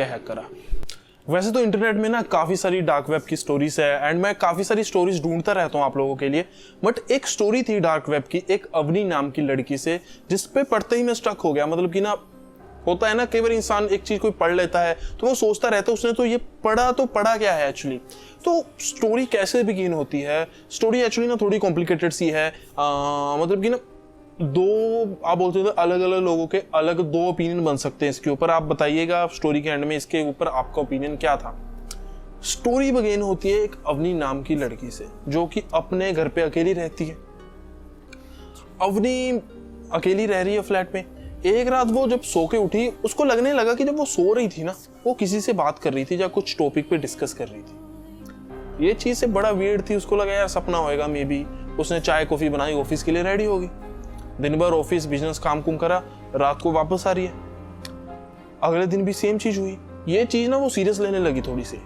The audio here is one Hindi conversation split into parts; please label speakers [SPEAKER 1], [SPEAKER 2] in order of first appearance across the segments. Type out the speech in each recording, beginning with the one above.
[SPEAKER 1] हैक करा। वैसे तो इंटरनेट में ना काफ़ी सारी डार्क वेब की स्टोरीज है एंड मैं काफ़ी सारी स्टोरीज ढूंढता रहता हूँ आप लोगों के लिए, बट एक स्टोरी थी डार्क वेब की एक अवनी नाम की लड़की से, जिस पे पढ़ते ही मैं स्टक हो गया। मतलब कि ना होता है ना, कई बार इंसान एक चीज़ कोई पढ़ लेता है तो वो सोचता रहता है उसने तो ये पढ़ा, तो पढ़ा क्या है एक्चुअली। तो स्टोरी कैसे बिगिन होती है, स्टोरी एक्चुअली ना थोड़ी कॉम्प्लिकेटेड सी है। मतलब कि ना दो आप बोलते हो अलग अलग लोगों के अलग दो ओपिनियन बन सकते हैं इसके ऊपर। आप बताइएगा स्टोरी के एंड में इसके ऊपर आपका ओपिनियन क्या था। स्टोरी बिगिन होती है एक अवनी नाम की लड़की से जो कि अपने घर पे अकेली रहती है। अवनी अकेली रह रही है फ्लैट में। एक रात वो जब सो के उठी, उसको लगने लगा कि जब वो सो रही थी ना, वो किसी से बात कर रही थी या कुछ टॉपिक पे डिस्कस कर रही थी। ये चीज़ से बड़ा वियर्ड थी। उसको लगा यार सपना होएगा मे बी। उसने चाय कॉफ़ी बनाई, ऑफिस के लिए रेडी होगी। दिन भर ऑफिस बिजनेस काम कुम करा, रात को वापस आ रही है। अगले दिन भी सेम चीज़ हुई। ये चीज़ ना वो सीरियस लेने लगी थोड़ी सी,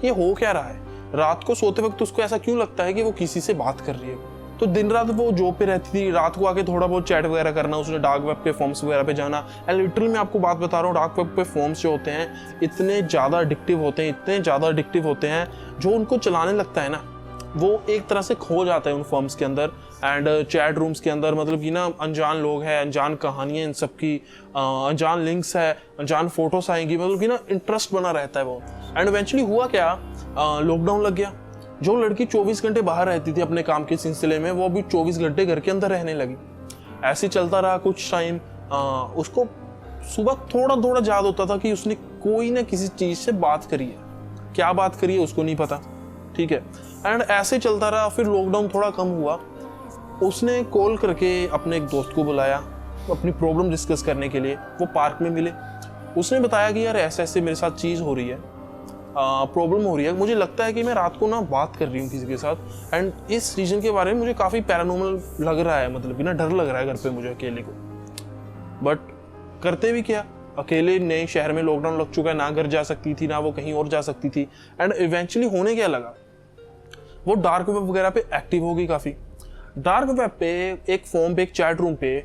[SPEAKER 1] ये हो क्या रहा है। रात को सोते वक्त उसको ऐसा क्यों लगता है कि वो किसी से बात कर रही है। तो दिन रात वो जॉब पे रहती थी, रात को आके थोड़ा बहुत चैट वगैरह करना, उसने डार्क वेब के फॉर्म्स वगैरह पे जाना। एंड लिटरली मैं आपको बात बता रहा हूँ, डार्क वेब पे फॉर्म्स जो होते हैं इतने ज़्यादा एडिक्टिव होते हैं, इतने ज़्यादा एडिक्टिव होते हैं, जो उनको चलाने लगता है ना वो एक तरह से खो जाता है उन फॉर्म्स के अंदर एंड चैट रूम्स के अंदर। मतलब कि ना अनजान लोग हैं, अनजान कहानियाँ इन सब की, अनजान लिंक्स है, अनजान फोटोस आएंगी। मतलब कि ना इंटरेस्ट बना रहता है वो। एंड इवेंचुअली हुआ क्या, लॉकडाउन लग गया। जो लड़की 24 घंटे बाहर रहती थी अपने काम के सिलसिले में, वो अभी 24 घंटे घर के अंदर रहने लगी। ऐसे चलता रहा कुछ टाइम। उसको सुबह थोड़ा थोड़ा याद होता था कि उसने कोई ना किसी चीज़ से बात करी है, क्या बात करी है उसको नहीं पता, ठीक है। एंड ऐसे चलता रहा। फिर लॉकडाउन थोड़ा कम हुआ, उसने कॉल करके अपने एक दोस्त को बुलाया अपनी प्रॉब्लम डिस्कस करने के लिए। वो पार्क में मिले। उसने बताया कि यार ऐसे ऐसे मेरे साथ चीज़ हो रही है, प्रॉब्लम हो रही है। मुझे लगता है कि मैं रात को ना बात कर रही हूँ किसी के साथ एंड इस रीजन के बारे में मुझे काफ़ी पैरानॉर्मल लग रहा है। मतलब कि ना डर लग रहा है घर पे मुझे अकेले को। बट करते भी क्या, अकेले नए शहर में लॉकडाउन लग चुका है, ना घर जा सकती थी ना वो कहीं और जा सकती थी। एंड इवेंचुअली होने क्या लगा, वो डार्क वेब वगैरह पे एक्टिव हो गई काफ़ी। डार्क वेब पे एक फॉर्म पे, एक चैट रूम पे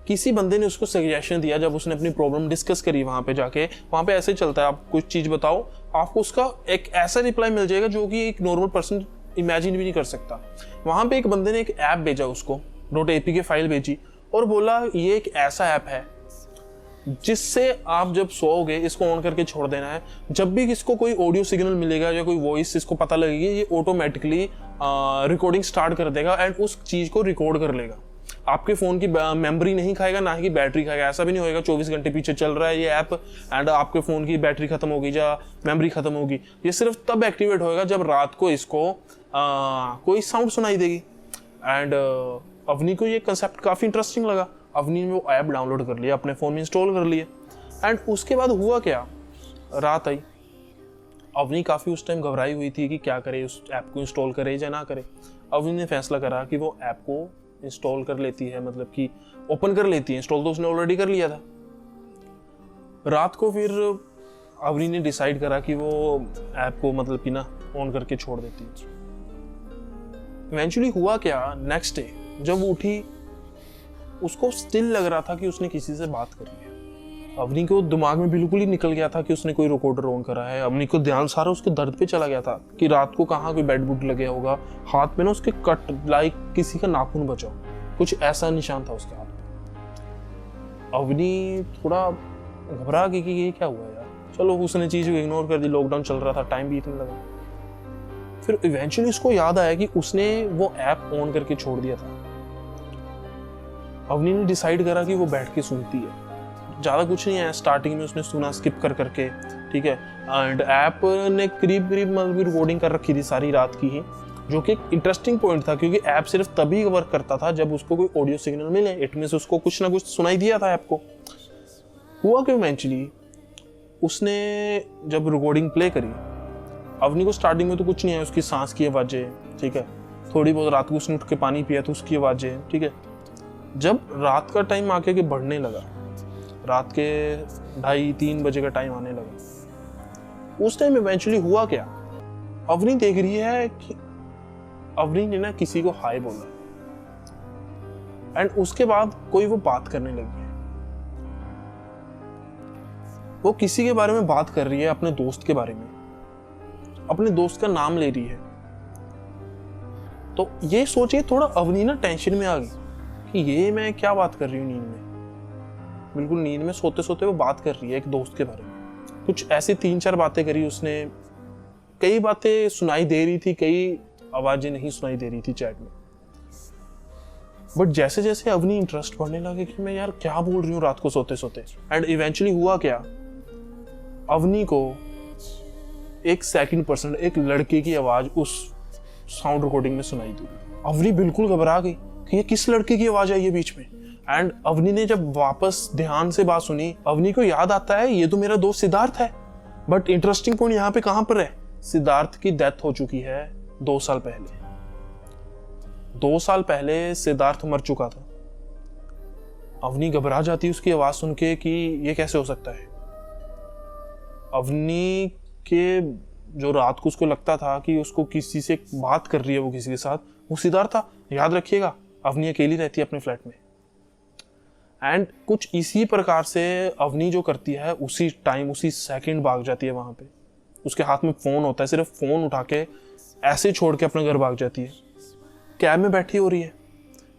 [SPEAKER 1] किसी बंदे ने उसको सजेशन दिया। जब उसने अपनी प्रॉब्लम डिस्कस करी वहाँ पे जाके, वहाँ पे ऐसे चलता है, आप कुछ चीज़ बताओ, आपको उसका एक ऐसा रिप्लाई मिल जाएगा जो कि एक नॉर्मल पर्सन इमेजिन भी नहीं कर सकता। वहाँ पे एक बंदे ने एक ऐप भेजा उसको, .apk फाइल भेजी और बोला ये एक ऐसा ऐप है जिससे आप जब सोओगे इसको ऑन करके छोड़ देना है। जब भी इसको कोई ऑडियो सिग्नल मिलेगा या कोई वॉइस इसको पता लगेगी, ये ऑटोमेटिकली रिकॉर्डिंग स्टार्ट कर देगा एंड उस चीज़ को रिकॉर्ड कर लेगा। आपके फ़ोन की मेमोरी नहीं खाएगा, ना ही बैटरी खाएगा। ऐसा भी नहीं होएगा 24 घंटे पीछे चल रहा है ये ऐप एंड आपके फ़ोन की बैटरी खत्म होगी या मेमोरी खत्म होगी। ये सिर्फ तब एक्टिवेट होएगा जब रात को इसको कोई साउंड सुनाई देगी। एंड अवनी को ये कंसेप्ट काफ़ी इंटरेस्टिंग लगा। अवनी ने वो ऐप डाउनलोड कर लिया, अपने फ़ोन में इंस्टॉल कर लिया। एंड उसके बाद हुआ क्या, रात आई। अवनी काफ़ी उस टाइम घबराई हुई थी कि क्या करे, उस ऐप को इंस्टॉल करे या ना करे। अवनी ने फैसला करा कि वो ऐप को इंस्टॉल कर लेती है, मतलब कि ओपन कर लेती है। इंस्टॉल तो उसने ऑलरेडी कर लिया था। रात को फिर अवनी ने डिसाइड करा कि वो ऐप को मतलब कि ना ऑन करके छोड़ देती है। इवेंचुअली हुआ क्या, नेक्स्ट डे जब वो उठी उसको स्टिल लग रहा था कि उसने किसी से बात करी है। अवनी को दिमाग में बिल्कुल ही निकल गया था कि उसने कोई रिकॉर्डर ऑन करा है। अवनी को ध्यान सारा उसके दर्द पे चला गया था कि रात को कहाँ कोई बेड बुड लगे होगा। हाथ में ना उसके कट लाइक किसी का नाखून बचा, कुछ ऐसा निशान था उसके हाथ में। अवनी थोड़ा घबरा गई कि ये क्या हुआ यार। चलो उसने चीज़ को इग्नोर कर दी, लॉकडाउन चल रहा था, टाइम भी इतना लगा। फिर इवेंचुअली उसको याद आया कि उसने वो ऐप ऑन करके छोड़ दिया था। अवनी ने डिसाइड करा कि वो बैठ के सुनती है। ज़्यादा कुछ नहीं है, स्टार्टिंग में उसने सुना स्किप कर करके, ठीक है। एंड ऐप ने करीब मतलब रिकॉर्डिंग कर रखी थी सारी रात की ही, जो कि एक इंटरेस्टिंग पॉइंट था क्योंकि ऐप सिर्फ तभी वर्क करता था जब उसको कोई ऑडियो सिग्नल मिले। इट मींस उसको कुछ ना कुछ सुनाई दिया था ऐप को। हुआ क्यों, इवेंचुअली उसने जब रिकॉर्डिंग प्ले करी, अवनी को स्टार्टिंग में तो कुछ नहीं है, उसकी सांस की आवाज़ें, ठीक है, थोड़ी बहुत रात को उसने उठ के पानी पिया तो उसकी आवाज़ें, ठीक है। जब रात का टाइम आके बढ़ने लगा, रात के 2:30-3 बजे का टाइम आने लगा, उस टाइम इवेंचुअली हुआ क्या, अवनी देख रही है कि अवनी ने ना किसी को हाय बोला एंड उसके बाद कोई वो बात करने लगी है। वो किसी के बारे में बात कर रही है, अपने दोस्त के बारे में, अपने दोस्त का नाम ले रही है। तो ये सोचिए, थोड़ा अवनी ना टेंशन में आ गई कि ये मैं क्या बात कर रही हूँ नींद में। बिल्कुल नींद में सोते सोते वो बात कर रही है एक दोस्त के बारे में। कुछ ऐसी 3-4 बातें करी उसने, कई बातें सुनाई दे रही थी, कई आवाजें नहीं सुनाई दे रही थी चैट में। बट जैसे जैसे अवनी इंटरेस्ट बढ़ने लगे कि मैं यार क्या बोल रही हूँ रात को सोते सोते, एंड इवेंचुअली हुआ क्या, अवनी को एक सेकंड पर्सन, एक लड़के की आवाज उस साउंड रिकॉर्डिंग में सुनाई दी। अवनी बिल्कुल घबरा गई कि ये किस लड़के की आवाज आई है बीच में। एंड अवनी ने जब वापस ध्यान से बात सुनी, अवनी को याद आता है ये तो मेरा दोस्त सिद्धार्थ है। बट इंटरेस्टिंग पॉइंट यहाँ पे कहां पर है, सिद्धार्थ की डेथ हो चुकी है 2 साल पहले। 2 साल पहले सिद्धार्थ मर चुका था। अवनी घबरा जाती उसकी आवाज सुन के कि ये कैसे हो सकता है। अवनी के जो रात को उसको लगता था कि उसको किसी से बात कर रही है वो किसी के साथ, वो सिद्धार्थ था। याद रखिएगा, अवनी अकेली रहती है अपने फ्लैट में। एंड कुछ इसी प्रकार से अवनी जो करती है, उसी टाइम उसी सेकंड भाग जाती है वहां पे। उसके हाथ में फोन होता है, सिर्फ फोन उठा के ऐसे छोड़ के अपने घर भाग जाती है। कैब में बैठी हो रही है,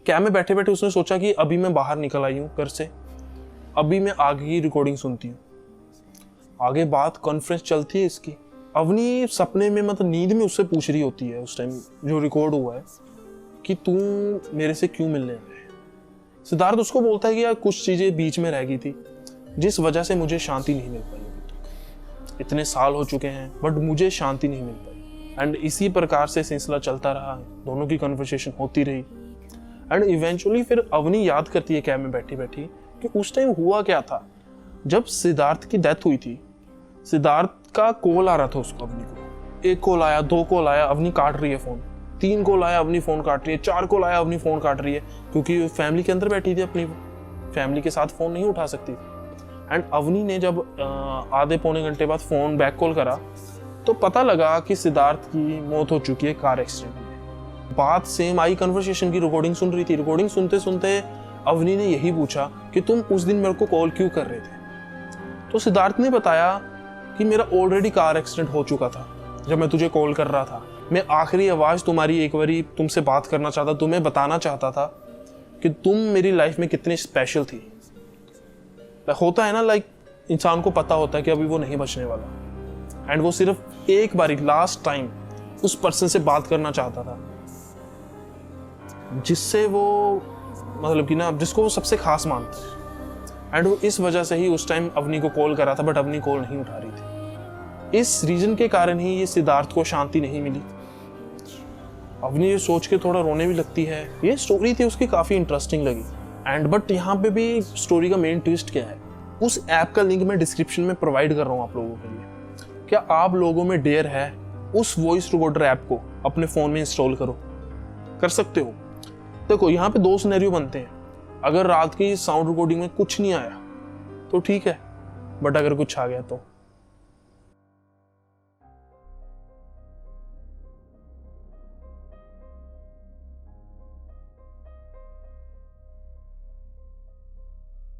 [SPEAKER 1] कैब में बैठे बैठे उसने सोचा कि अभी मैं बाहर निकल आई हूँ घर से, अभी मैं आगे की रिकॉर्डिंग सुनती हूँ। आगे बात कॉन्फ्रेंस चलती है इसकी। अवनी सपने में, मतलब नींद में उससे पूछ रही होती है उस टाइम जो रिकॉर्ड हुआ है कि तू मेरे से क्यों मिलने आया है। सिद्धार्थ उसको बोलता है कि यार कुछ चीजें बीच में रह गई थी जिस वजह से मुझे शांति नहीं मिल पाई अभी तक। इतने साल हो चुके हैं बट मुझे शांति नहीं मिल पाई। एंड इसी प्रकार से सिलसिला चलता रहा, दोनों की कन्वर्सेशन होती रही। एंड इवेंचुअली फिर अवनी याद करती है कैब में बैठी बैठी कि उस टाइम हुआ क्या था। जब सिद्धार्थ की डेथ हुई थी, सिद्धार्थ का कॉल आ रहा था उसको, अवनी को। 1 कॉल आया, 2 कॉल आया, अवनी काट रही है फोन। 3 कॉल आया, अवनी फोन काट रही है। 4 कॉल आया, अवनी फोन काट रही है, क्योंकि फैमिली के अंदर बैठी थी अपनी, फैमिली के साथ फोन नहीं उठा सकती थी। एंड अवनी ने जब आधे पौने घंटे बाद फोन बैक कॉल करा तो पता लगा कि सिद्धार्थ की मौत हो चुकी है कार एक्सीडेंट में। बात सेम आई, कन्वर्सेशन की रिकॉर्डिंग सुन रही थी। रिकॉर्डिंग सुनते सुनते अवनी ने यही पूछा कि तुम उस दिन मेरे को कॉल क्यों कर रहे थे। तो सिद्धार्थ ने बताया कि मेरा ऑलरेडी कार एक्सीडेंट हो चुका था जब मैं तुझे कॉल कर रहा था। मैं आखिरी आवाज तुम्हारी एक बारी तुमसे बात करना चाहता, तुम्हें बताना चाहता था कि तुम मेरी लाइफ में कितनी स्पेशल थी। होता है ना, लाइक इंसान को पता होता है कि अभी वो नहीं बचने वाला, एंड वो सिर्फ एक बारी लास्ट टाइम उस पर्सन से बात करना चाहता था जिससे वो, मतलब कि ना, जिसको वो सबसे खास मानता है। एंड वो इस वजह से ही उस टाइम अवनी को कॉल करा था, बट अवनी कॉल नहीं उठा रही थी। इस रीजन के कारण ही ये सिद्धार्थ को शांति नहीं मिली। अवनी ये सोच के थोड़ा रोने भी लगती है। ये स्टोरी थी उसकी, काफी इंटरेस्टिंग लगी। एंड बट यहाँ पे भी स्टोरी का मेन ट्विस्ट क्या है, उस ऐप का लिंक मैं डिस्क्रिप्शन में प्रोवाइड कर रहा हूँ आप लोगों के लिए। क्या आप लोगों में डेयर है उस वॉइस रिकॉर्डर ऐप को अपने फोन में इंस्टॉल करो? कर सकते हो। देखो यहाँ पे 2 सिनेरियो बनते हैं। अगर रात की साउंड रिकॉर्डिंग में कुछ नहीं आया तो ठीक है, बट अगर कुछ आ गया तो